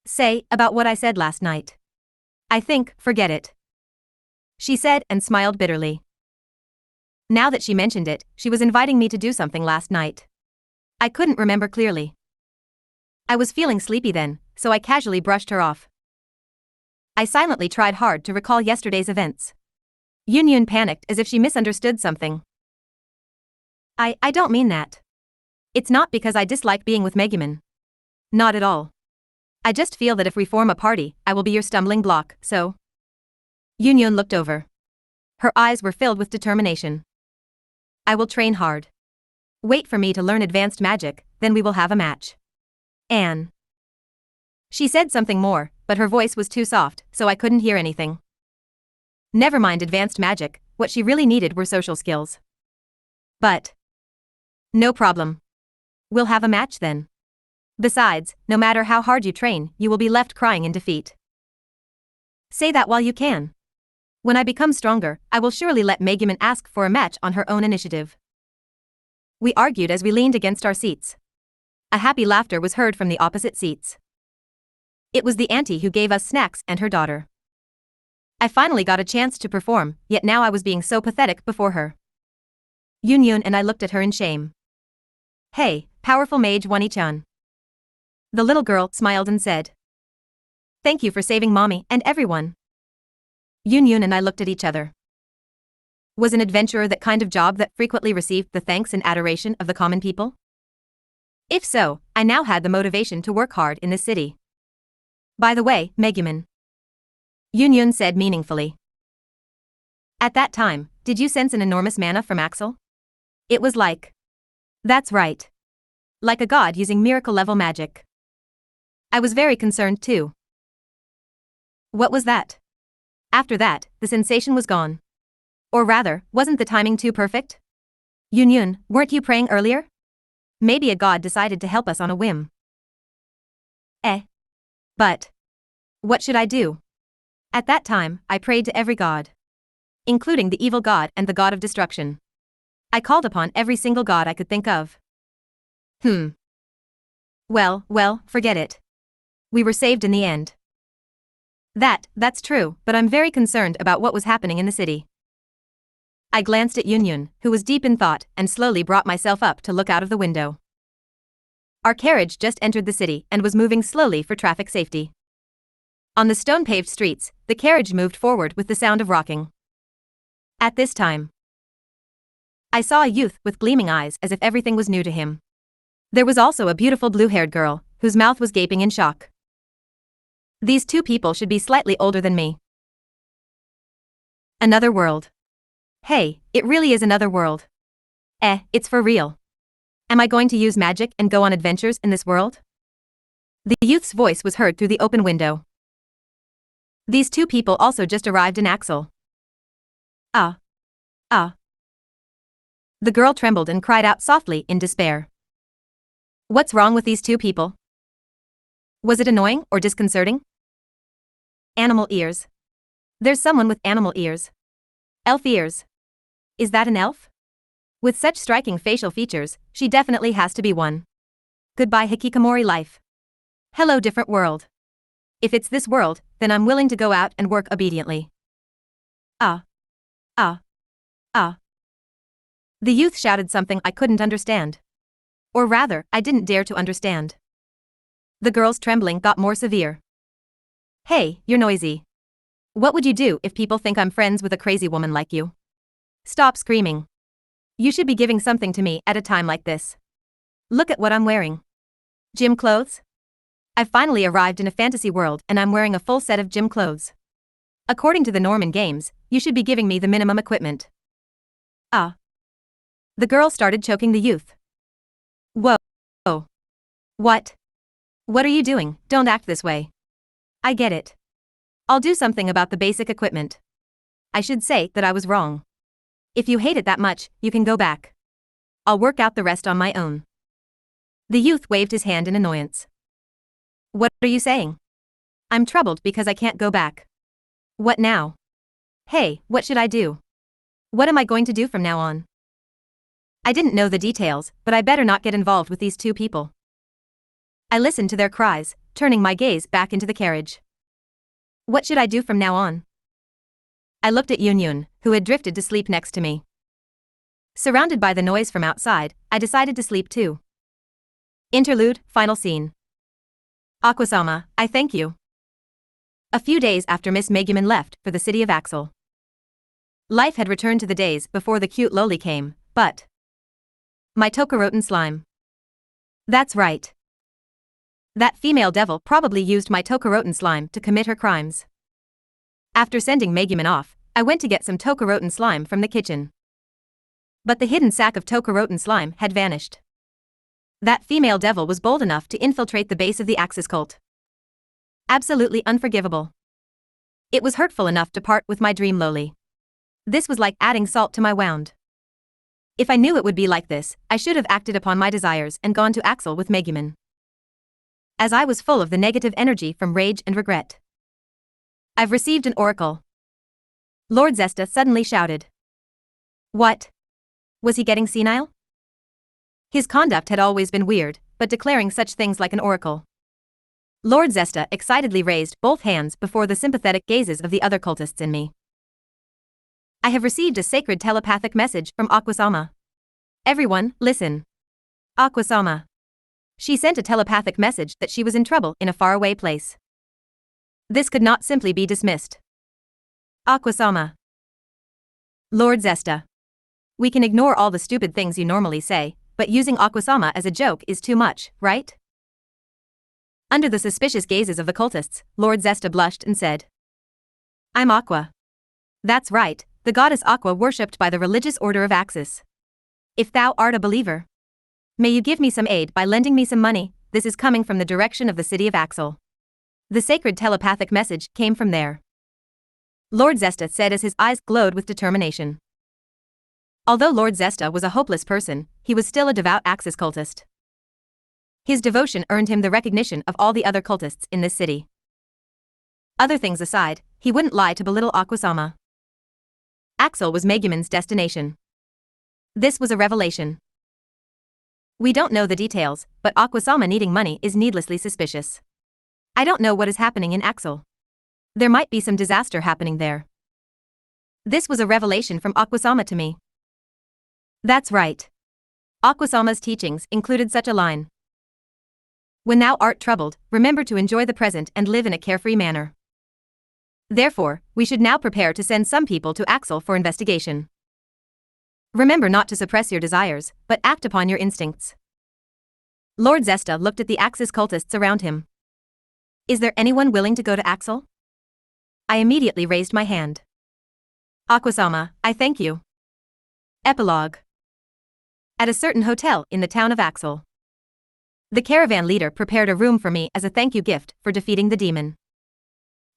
Say, about what I said last night. I think, forget it. She said and smiled bitterly. Now that she mentioned it, she was inviting me to do something last night. I couldn't remember clearly. I was feeling sleepy then, so I casually brushed her off. I silently tried hard to recall yesterday's events. Yunyun panicked as if she misunderstood something. I don't mean that. It's not because I dislike being with Megumin. Not at all. I just feel that if we form a party, I will be your stumbling block, so. Yunyun looked over. Her eyes were filled with determination. I will train hard. Wait for me to learn advanced magic, then we will have a match. Anne. She said something more, but her voice was too soft, so I couldn't hear anything. Never mind advanced magic, what she really needed were social skills. But. No problem. We'll have a match then. Besides, no matter how hard you train, you will be left crying in defeat. Say that while you can. When I become stronger, I will surely let Megumin ask for a match on her own initiative. We argued as we leaned against our seats. A happy laughter was heard from the opposite seats. It was the auntie who gave us snacks and her daughter. I finally got a chance to perform, yet now I was being so pathetic before her. Yunyun and I looked at her in shame. Hey, powerful mage Wani-chan. The little girl smiled and said. Thank you for saving mommy and everyone. Yunyun and I looked at each other. Was an adventurer that kind of job that frequently received the thanks and adoration of the common people? If so, I now had the motivation to work hard in this city. By the way, Megumin. Yunyun said meaningfully. At that time, did you sense an enormous mana from Axel? It was like. That's right. Like a god using miracle-level magic. I was very concerned too. What was that? After that, the sensation was gone. Or rather, wasn't the timing too perfect? Yunyun, weren't you praying earlier? Maybe a god decided to help us on a whim. But what should I do? At that time, I prayed to every god, including the evil god and the god of destruction. I called upon every single god I could think of. Well, forget it. We were saved in the end. That's true, but I'm very concerned about what was happening in the city. I glanced at Yunyun, who was deep in thought, and slowly brought myself up to look out of the window. Our carriage just entered the city and was moving slowly for traffic safety. On the stone-paved streets, the carriage moved forward with the sound of rocking. At this time, I saw a youth with gleaming eyes as if everything was new to him. There was also a beautiful blue-haired girl, whose mouth was gaping in shock. These two people should be slightly older than me. Another world. Hey, it really is another world. It's for real. Am I going to use magic and go on adventures in this world? The youth's voice was heard through the open window. These two people also just arrived in Axel. The girl trembled and cried out softly in despair. What's wrong with these two people? Was it annoying or disconcerting? Animal ears. There's someone with animal ears. Elf ears. Is that an elf? With such striking facial features, she definitely has to be one. Goodbye hikikomori life. Hello different world. If it's this world, then I'm willing to go out and work obediently. The youth shouted something I couldn't understand. Or rather, I didn't dare to understand. The girl's trembling got more severe. Hey, you're noisy. What would you do if people think I'm friends with a crazy woman like you? Stop screaming. You should be giving something to me at a time like this. Look at what I'm wearing. Gym clothes? I've finally arrived in a fantasy world and I'm wearing a full set of gym clothes. According to the Norman Games, you should be giving me the minimum equipment. The girl started choking the youth. Whoa. What? What are you doing? Don't act this way. I get it. I'll do something about the basic equipment. I should say that I was wrong. If you hate it that much, you can go back. I'll work out the rest on my own. The youth waved his hand in annoyance. What are you saying? I'm troubled because I can't go back. What now? Hey, what should I do? What am I going to do from now on? I didn't know the details, but I better not get involved with these two people. I listened to their cries, turning my gaze back into the carriage. What should I do from now on? I looked at Yunyun, who had drifted to sleep next to me. Surrounded by the noise from outside, I decided to sleep too. Interlude, final scene. Aquasama, I thank you. A few days after Miss Megumin left for the city of Axel. Life had returned to the days before the cute loli came, but my Tokoroten slime. That's right. That female devil probably used my Tokoroten slime to commit her crimes. After sending Megumin off, I went to get some Tokoroten slime from the kitchen. But the hidden sack of Tokoroten slime had vanished. That female devil was bold enough to infiltrate the base of the Axis cult. Absolutely unforgivable. It was hurtful enough to part with my dream loli. This was like adding salt to my wound. If I knew it would be like this, I should have acted upon my desires and gone to Axel with Megumin. As I was full of the negative energy from rage and regret. I've received an oracle. Lord Zesta suddenly shouted. What? Was he getting senile? His conduct had always been weird, but declaring such things like an oracle. Lord Zesta excitedly raised both hands before the sympathetic gazes of the other cultists in me. I have received a sacred telepathic message from Aquasama. Everyone, listen. Aquasama. She sent a telepathic message that she was in trouble in a faraway place. This could not simply be dismissed. Aquasama. Lord Zesta. We can ignore all the stupid things you normally say, but using Aquasama as a joke is too much, right? Under the suspicious gazes of the cultists, Lord Zesta blushed and said. I'm Aqua. That's right, the goddess Aqua worshipped by the religious order of Axis. If thou art a believer, may you give me some aid by lending me some money. This is coming from the direction of the city of Axel. The sacred telepathic message came from there. Lord Zesta said as his eyes glowed with determination. Although Lord Zesta was a hopeless person, he was still a devout Axis cultist. His devotion earned him the recognition of all the other cultists in this city. Other things aside, he wouldn't lie to belittle Aquasama. Axel was Megumin's destination. This was a revelation. We don't know the details, but Aquasama needing money is needlessly suspicious. I don't know what is happening in Axel. There might be some disaster happening there. This was a revelation from Aquasama to me. That's right. Aquasama's teachings included such a line. When thou art troubled, remember to enjoy the present and live in a carefree manner. Therefore, we should now prepare to send some people to Axel for investigation. Remember not to suppress your desires, but act upon your instincts. Lord Zesta looked at the Axis cultists around him. Is there anyone willing to go to Axel? I immediately raised my hand. Aquasama, I thank you. Epilogue. At a certain hotel in the town of Axel. The caravan leader prepared a room for me as a thank you gift for defeating the demon.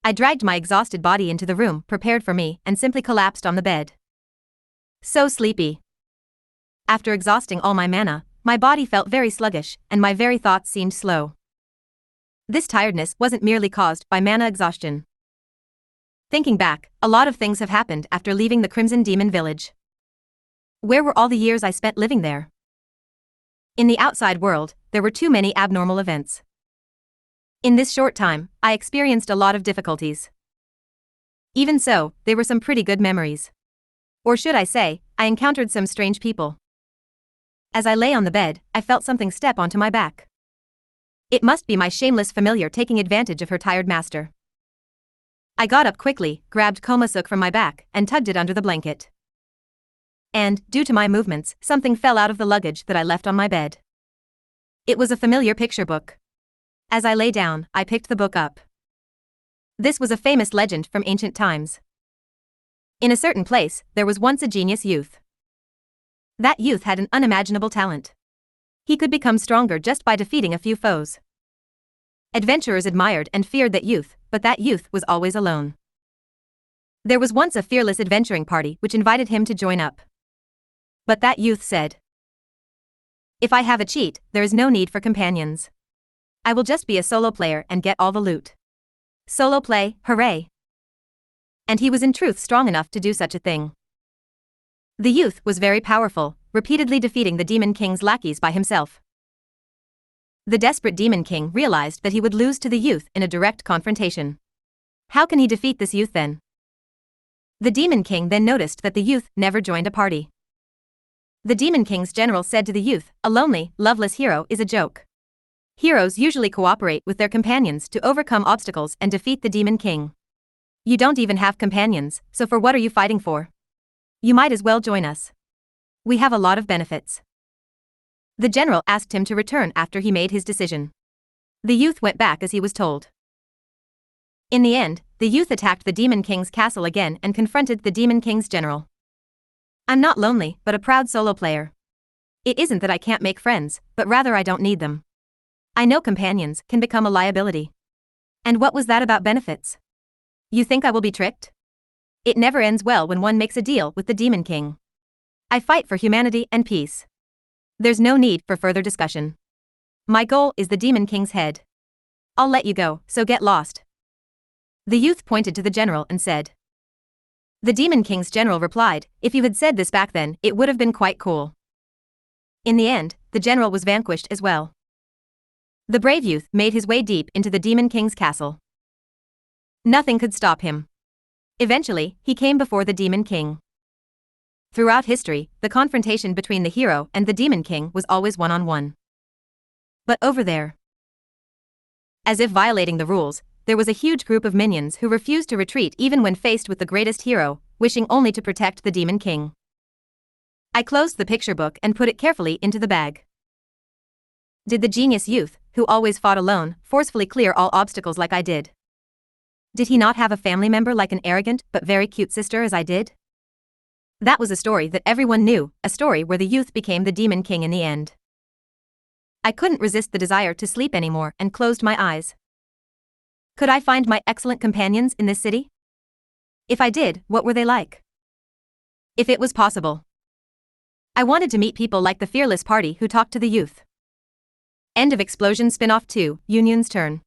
I dragged my exhausted body into the room prepared for me and simply collapsed on the bed. So sleepy. After exhausting all my mana, my body felt very sluggish and my very thoughts seemed slow. This tiredness wasn't merely caused by mana exhaustion. Thinking back, a lot of things have happened after leaving the Crimson Demon Village. Where were all the years I spent living there? In the outside world, there were too many abnormal events. In this short time, I experienced a lot of difficulties. Even so, they were some pretty good memories. Or should I say, I encountered some strange people. As I lay on the bed, I felt something step onto my back. It must be my shameless familiar taking advantage of her tired master. I got up quickly, grabbed Komasuk from my back, and tugged it under the blanket. And, due to my movements, something fell out of the luggage that I left on my bed. It was a familiar picture book. As I lay down, I picked the book up. This was a famous legend from ancient times. In a certain place, there was once a genius youth. That youth had an unimaginable talent. He could become stronger just by defeating a few foes. Adventurers admired and feared that youth, but that youth was always alone. There was once a fearless adventuring party which invited him to join up. But that youth said, "If I have a cheat, there is no need for companions. I will just be a solo player and get all the loot. Solo play, hooray!" And he was in truth strong enough to do such a thing. The youth was very powerful, repeatedly defeating the Demon King's lackeys by himself. The desperate Demon King realized that he would lose to the youth in a direct confrontation. How can he defeat this youth then? The Demon King then noticed that the youth never joined a party. The Demon King's general said to the youth, "A lonely, loveless hero is a joke. Heroes usually cooperate with their companions to overcome obstacles and defeat the Demon King. You don't even have companions, so for what are you fighting for? You might as well join us. We have a lot of benefits." The general asked him to return after he made his decision. The youth went back as he was told. In the end, the youth attacked the Demon King's castle again and confronted the Demon King's general. "I'm not lonely, but a proud solo player. It isn't that I can't make friends, but rather I don't need them. I know companions can become a liability. And what was that about benefits? You think I will be tricked? It never ends well when one makes a deal with the Demon King. I fight for humanity and peace. There's no need for further discussion. My goal is the Demon King's head. I'll let you go, so get lost." The youth pointed to the general and said. The Demon King's general replied, "If you had said this back then, it would have been quite cool." In the end, the general was vanquished as well. The brave youth made his way deep into the Demon King's castle. Nothing could stop him. Eventually, he came before the Demon King. Throughout history, the confrontation between the hero and the Demon King was always one-on-one. But over there, as if violating the rules, there was a huge group of minions who refused to retreat even when faced with the greatest hero, wishing only to protect the Demon King. I closed the picture book and put it carefully into the bag. Did the genius youth, who always fought alone, forcefully clear all obstacles like I did? Did he not have a family member like an arrogant but very cute sister as I did? That was a story that everyone knew, a story where the youth became the Demon King in the end. I couldn't resist the desire to sleep anymore and closed my eyes. Could I find my excellent companions in this city? If I did, what were they like? If it was possible, I wanted to meet people like the fearless party who talked to the youth. End of Explosion spin-off 2, Yunyun's turn.